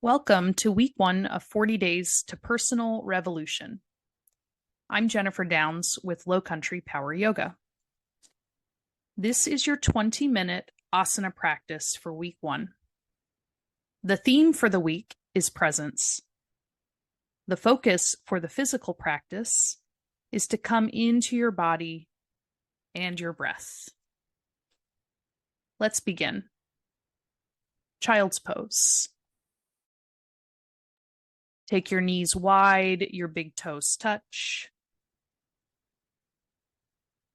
Welcome to week 1 of 40 Days to Personal Revolution. I'm Jennifer Downs with Lowcountry Power Yoga. This is your 20-minute asana practice for week 1. The theme for the week is presence. The focus for the physical practice is to come into your body and your breath. Let's begin. Child's pose. Take your knees wide, your big toes touch.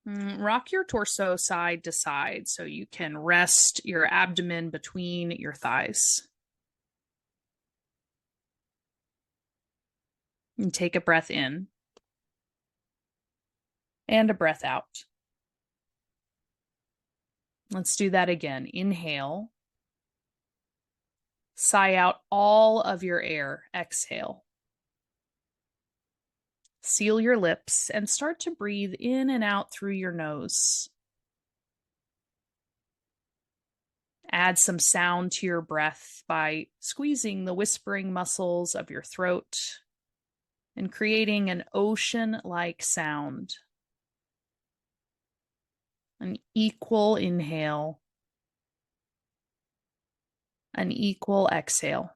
Rock your torso side to side so you can rest your abdomen between your thighs. And take a breath in and a breath out. Let's do that again. Inhale. Sigh out all of your air. Exhale. Seal your lips and start to breathe in and out through your nose. Add some sound to your breath by squeezing the whispering muscles of your throat and creating an ocean-like sound. An equal inhale. An equal exhale.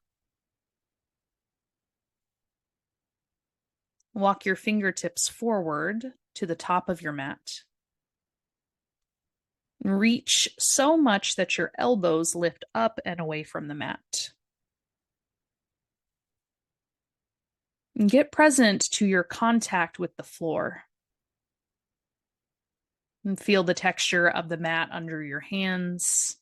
Walk your fingertips forward to the top of your mat. Reach so much that your elbows lift up and away from the mat. Get present to your contact with the floor. And feel the texture of the mat under your hands.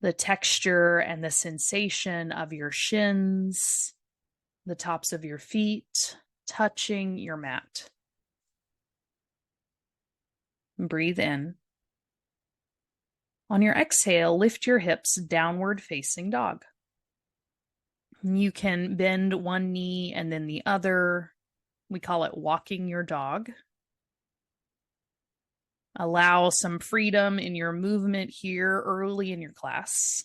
The texture and the sensation of your shins, the tops of your feet touching your mat. Breathe in. On your exhale, lift your hips, downward facing dog. You can bend one knee and then the other. We call it walking your dog. Allow some freedom in your movement here early in your class.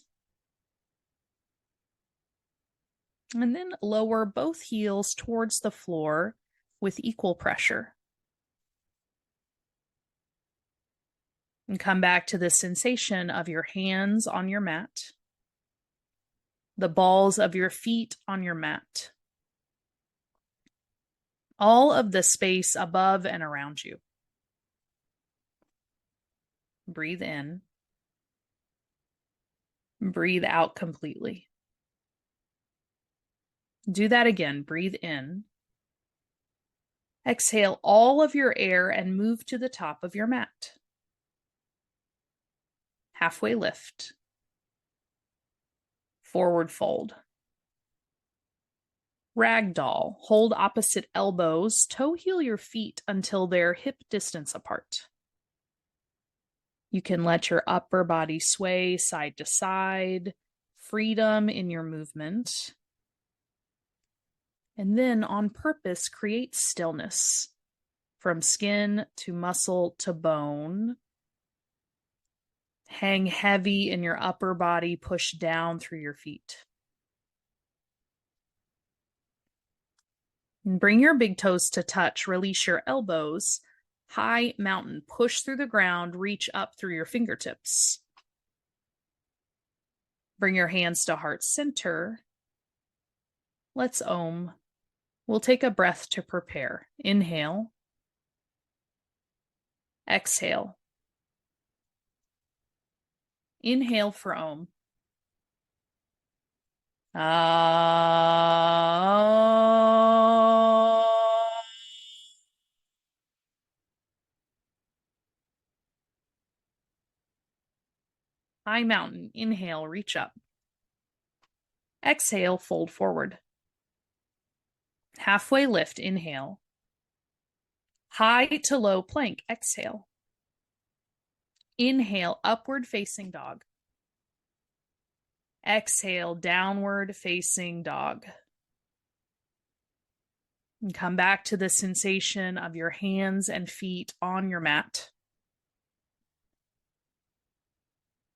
And then lower both heels towards the floor with equal pressure. And come back to the sensation of your hands on your mat, the balls of your feet on your mat, all of the space above and around you. Breathe in. Breathe out completely. Do that again. Breathe in. Exhale all of your air and move to the top of your mat. Halfway lift. Forward fold. Ragdoll. Hold opposite elbows. Toe heel your feet until they're hip distance apart. You can let your upper body sway side to side. Freedom in your movement. And then on purpose, create stillness from skin to muscle to bone. Hang heavy in your upper body, push down through your feet. And bring your big toes to touch, release your elbows. High mountain, push through the ground, reach up through your fingertips. Bring your hands to heart center. Let's Om. We'll take a breath to prepare. Inhale. Exhale. Inhale for Om. High mountain. Inhale, reach up. Exhale, fold forward. Halfway lift. Inhale. High to low plank. Exhale. Inhale, upward facing dog. Exhale, downward facing dog. And come back to the sensation of your hands and feet on your mat.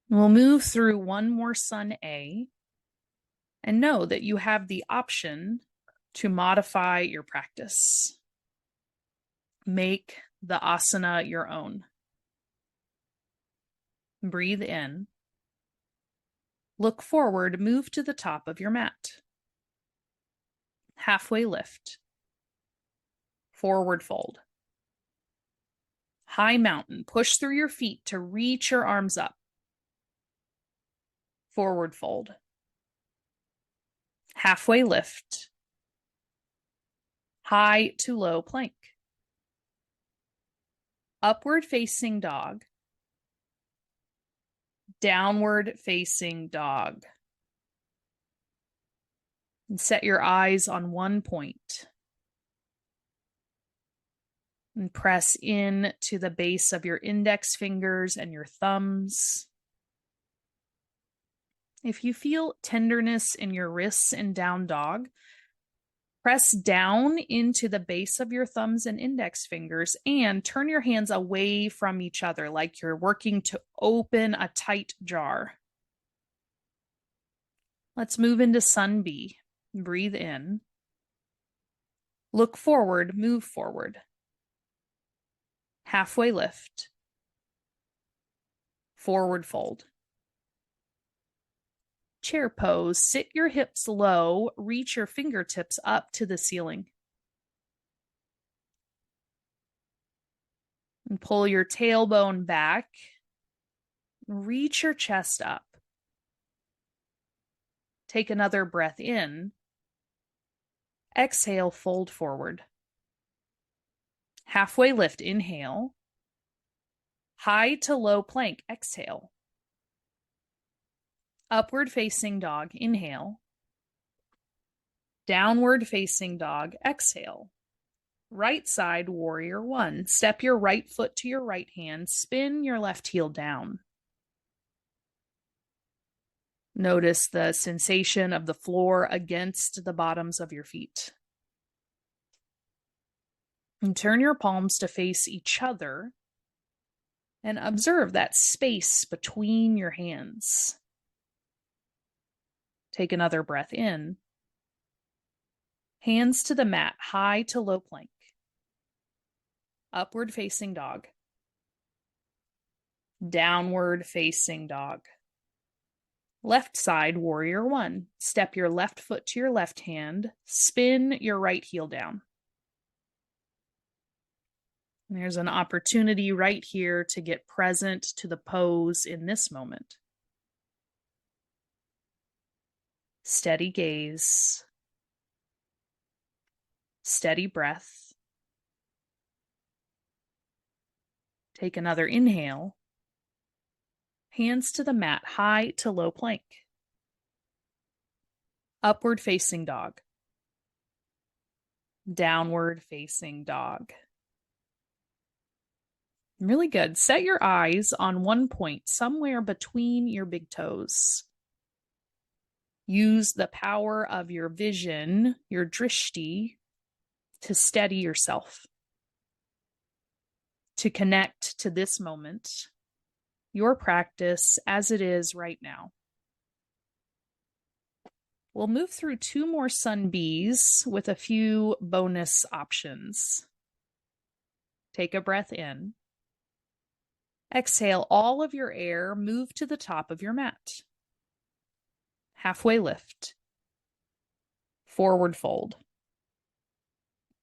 We'll move through one more sun A And know that you have the option to modify your practice. Make the asana your own. Breathe in. Look forward, move to the top of your mat. Halfway lift. Forward fold. High mountain, push through your feet to reach your arms up. Forward fold. Halfway lift. High to low plank. Upward facing dog. Downward facing dog. And set your eyes on one point. And press in to the base of your index fingers and your thumbs. If you feel tenderness in your wrists in down dog, press down into the base of your thumbs and index fingers and turn your hands away from each other like you're working to open a tight jar. Let's move into Sun B. Breathe in. Look forward, move forward. Halfway lift. Forward fold. Chair pose, sit your hips low, reach your fingertips up to the ceiling. And pull your tailbone back. Reach your chest up. Take another breath in. Exhale, fold forward. Halfway lift, inhale. High to low plank, exhale. Upward facing dog, inhale. Downward facing dog, exhale. Right side, warrior one. Step your right foot to your right hand. Spin your left heel down. Notice the sensation of the floor against the bottoms of your feet. And turn your palms to face each other and observe that space between your hands. Take another breath in. Hands to the mat, high to low plank. Upward facing dog. Downward facing dog. Left side, warrior one. Step your left foot to your left hand. Spin your right heel down. There's an opportunity right here to get present to the pose in this moment. Steady gaze. Steady breath. Take another inhale. Hands to the mat, high to low plank. Upward facing dog. Downward facing dog. Really good. Set your eyes on one point, somewhere between your big toes. Use the power of your vision, your drishti, to steady yourself, to connect to this moment, your practice as it is right now. We'll move through 2 more Sun Bs with a few bonus options. Take a breath in. Exhale all of your air, move to the top of your mat. Halfway lift. Forward fold.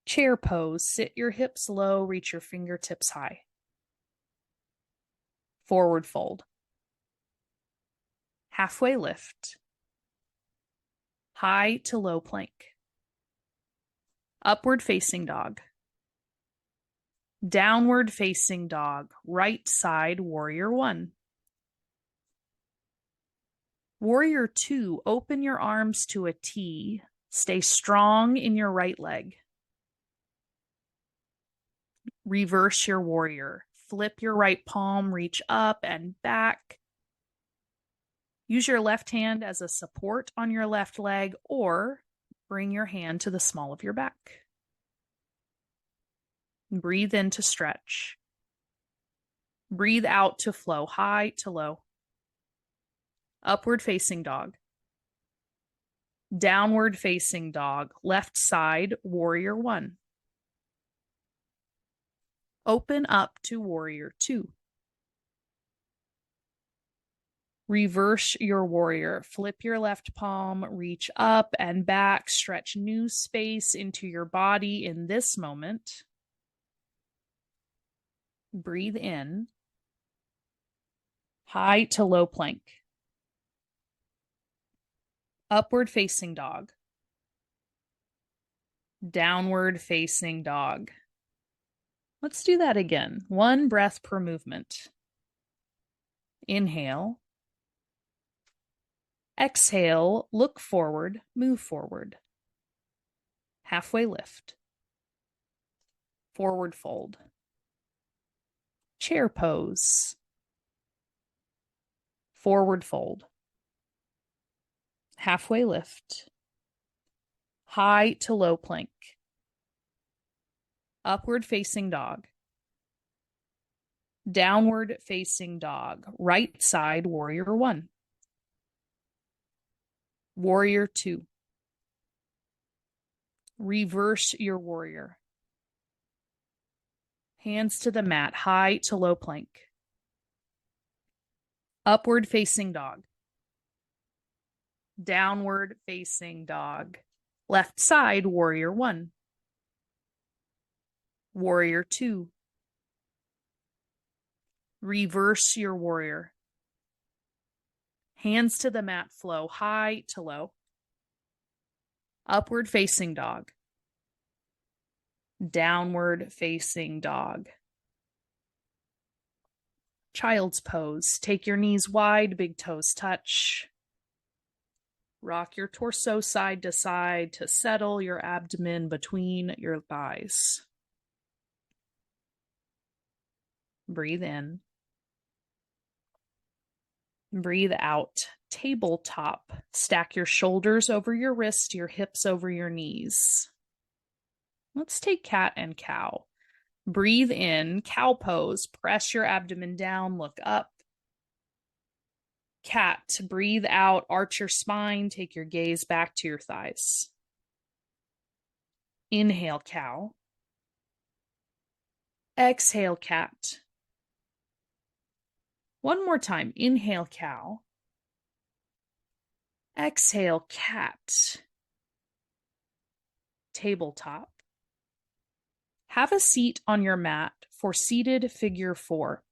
Chair pose, sit your hips low, reach your fingertips high. Forward fold. Halfway lift. High to low plank. Upward facing dog. Downward facing dog, right side, warrior one. Warrior two, open your arms to a T. Stay strong in your right leg. Reverse your warrior. Flip your right palm, reach up and back. Use your left hand as a support on your left leg, or bring your hand to the small of your back. Breathe in to stretch. Breathe out to flow, high to low. Upward facing dog. Downward facing dog, left side, warrior one. Open up to warrior two. Reverse your warrior. Flip your left palm, reach up and back, stretch new space into your body in this moment. Breathe in. High to low plank. Upward facing dog. Downward facing dog. Let's do that again. 1 breath per movement. Inhale. Exhale, look forward, move forward. Halfway lift. Forward fold. Chair pose. Forward fold. Halfway lift. High to low plank. Upward facing dog. Downward facing dog. Right side, warrior one. Warrior two. Reverse your warrior. Hands to the mat, high to low plank. Upward facing dog. Downward facing dog. Left side, warrior one. Warrior two. Reverse your warrior. Hands to the mat, flow high to low. Upward facing dog. Downward facing dog. Child's pose. Take your knees wide, big toes touch. Rock your torso side to side to settle your abdomen between your thighs. Breathe in. Breathe out. Tabletop. Stack your shoulders over your wrist, your hips over your knees. Let's take cat and cow. Breathe in, cow pose. Press your abdomen down, look up. Cat, breathe out, arch your spine, take your gaze back to your thighs. Inhale, cow. Exhale, cat. One more time. Inhale, cow. Exhale, cat. Tabletop. Have a seat on your mat for seated figure 4.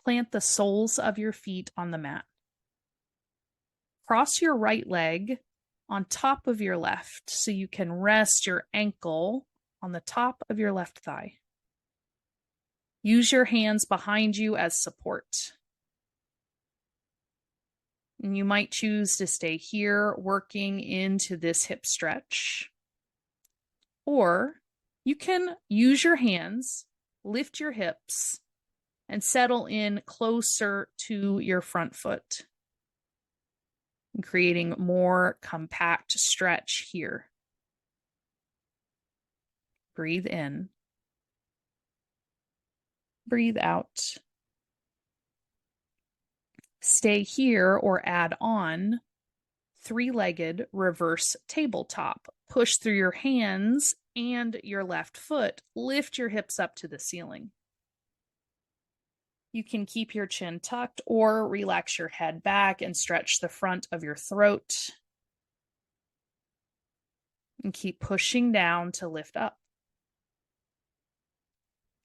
Plant the soles of your feet on the mat. Cross your right leg on top of your left so you can rest your ankle on the top of your left thigh. Use your hands behind you as support. And you might choose to stay here working into this hip stretch. Or you can use your hands, lift your hips, and settle in closer to your front foot, and creating more compact stretch here. Breathe in. Breathe out. Stay here or add on 3-legged reverse tabletop. Push through your hands and your left foot. Lift your hips up to the ceiling. You can keep your chin tucked or relax your head back and stretch the front of your throat. And keep pushing down to lift up.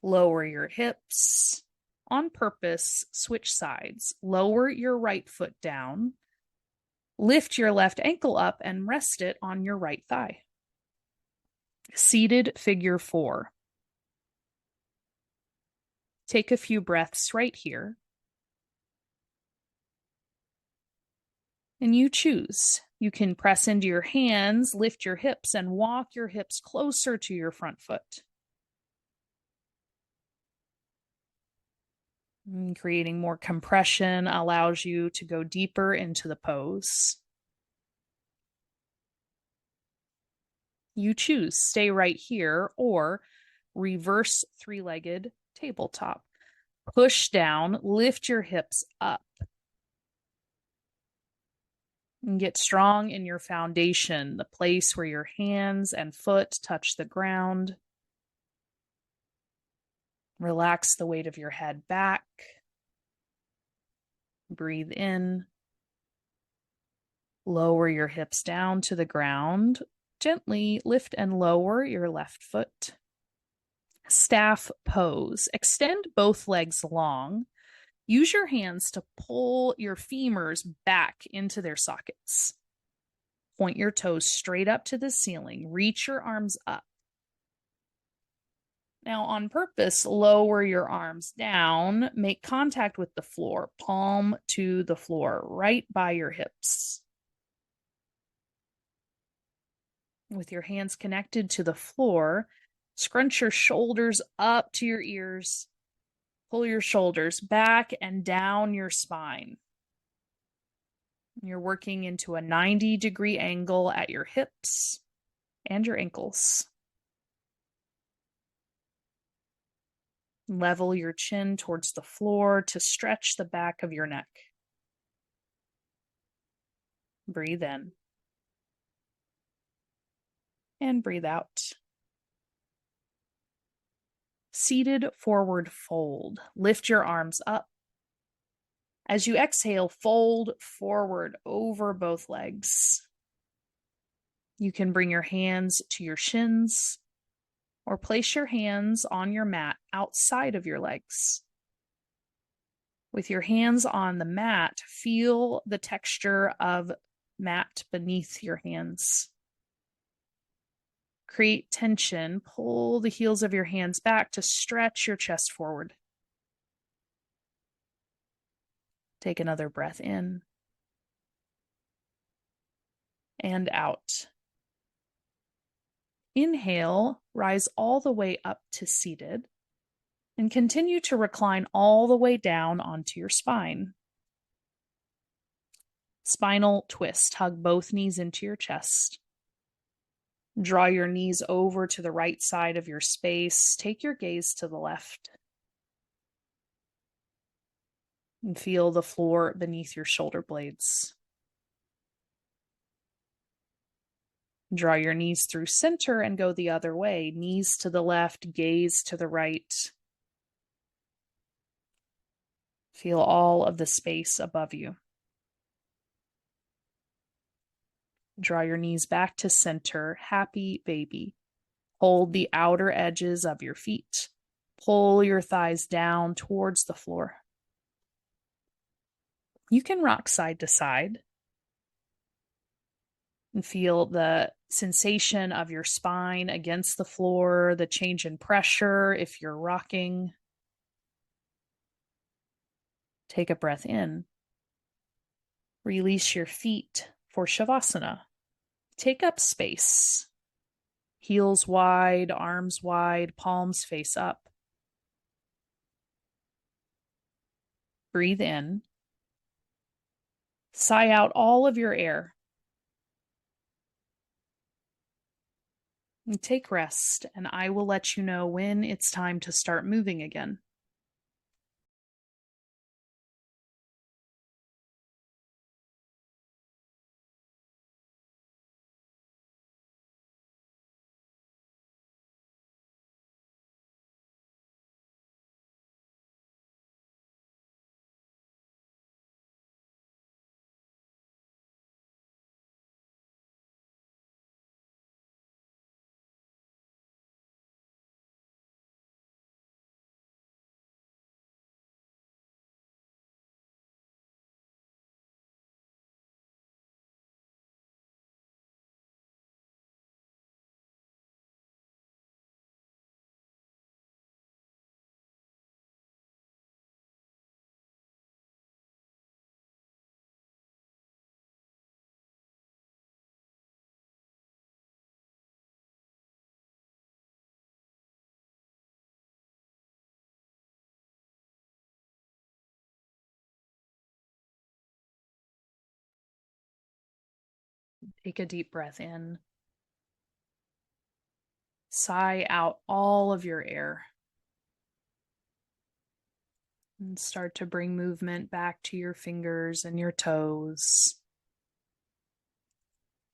Lower your hips. On purpose, switch sides. Lower your right foot down. Lift your left ankle up and rest it on your right thigh. Seated figure 4. Take a few breaths right here. And you choose. You can press into your hands, lift your hips, and walk your hips closer to your front foot. And creating more compression allows you to go deeper into the pose. You choose, stay right here or reverse 3-legged tabletop. Push down, lift your hips up. And get strong in your foundation, the place where your hands and foot touch the ground. Relax the weight of your head back. Breathe in. Lower your hips down to the ground. Gently lift and lower your left foot. Staff pose. Extend both legs long. Use your hands to pull your femurs back into their sockets. Point your toes straight up to the ceiling. Reach your arms up. Now, on purpose, lower your arms down. Make contact with the floor, palm to the floor, right by your hips. With your hands connected to the floor, scrunch your shoulders up to your ears. Pull your shoulders back and down your spine. You're working into a 90-degree angle at your hips and your ankles. Level your chin towards the floor to stretch the back of your neck. Breathe in. And breathe out. Seated forward fold. Lift your arms up. As you exhale, fold forward over both legs. You can bring your hands to your shins or place your hands on your mat outside of your legs. With your hands on the mat, feel the texture of mat beneath your hands. Create tension. Pull the heels of your hands back to stretch your chest forward. Take another breath in and out. Inhale, rise all the way up to seated, and continue to recline all the way down onto your spine. Spinal twist. Hug both knees into your chest. Draw your knees over to the right side of your space. Take your gaze to the left. And feel the floor beneath your shoulder blades. Draw your knees through center and go the other way. Knees to the left, gaze to the right. Feel all of the space above you. Draw your knees back to center. Happy baby. Hold the outer edges of your feet. Pull your thighs down towards the floor. You can rock side to side and feel the sensation of your spine against the floor, the change in pressure if you're rocking. Take a breath in. Release your feet for Shavasana. Take up space. Heels wide, arms wide, palms face up. Breathe in. Sigh out all of your air. And take rest, and I will let you know when it's time to start moving again. Take a deep breath in. Sigh out all of your air. And start to bring movement back to your fingers and your toes.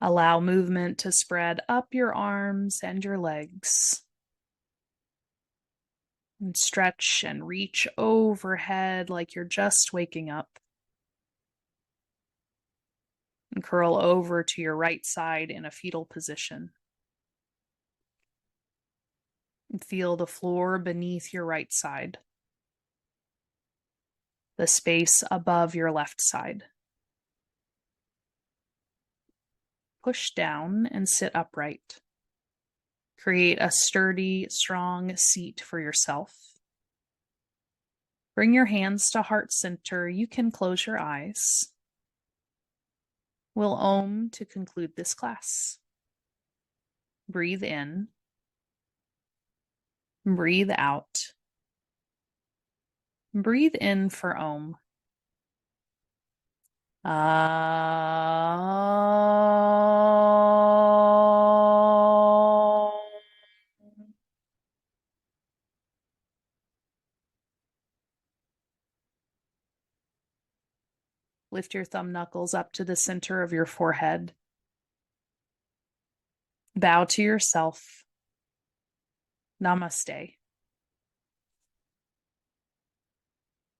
Allow movement to spread up your arms and your legs. And stretch and reach overhead like you're just waking up. And curl over to your right side in a fetal position. And feel the floor beneath your right side, the space above your left side. Push down and sit upright. Create a sturdy, strong seat for yourself. Bring your hands to heart center. You can close your eyes. We'll Om to conclude this class. Breathe in. Breathe out. Breathe in for Om. Lift your thumb knuckles up to the center of your forehead. Bow to yourself. Namaste.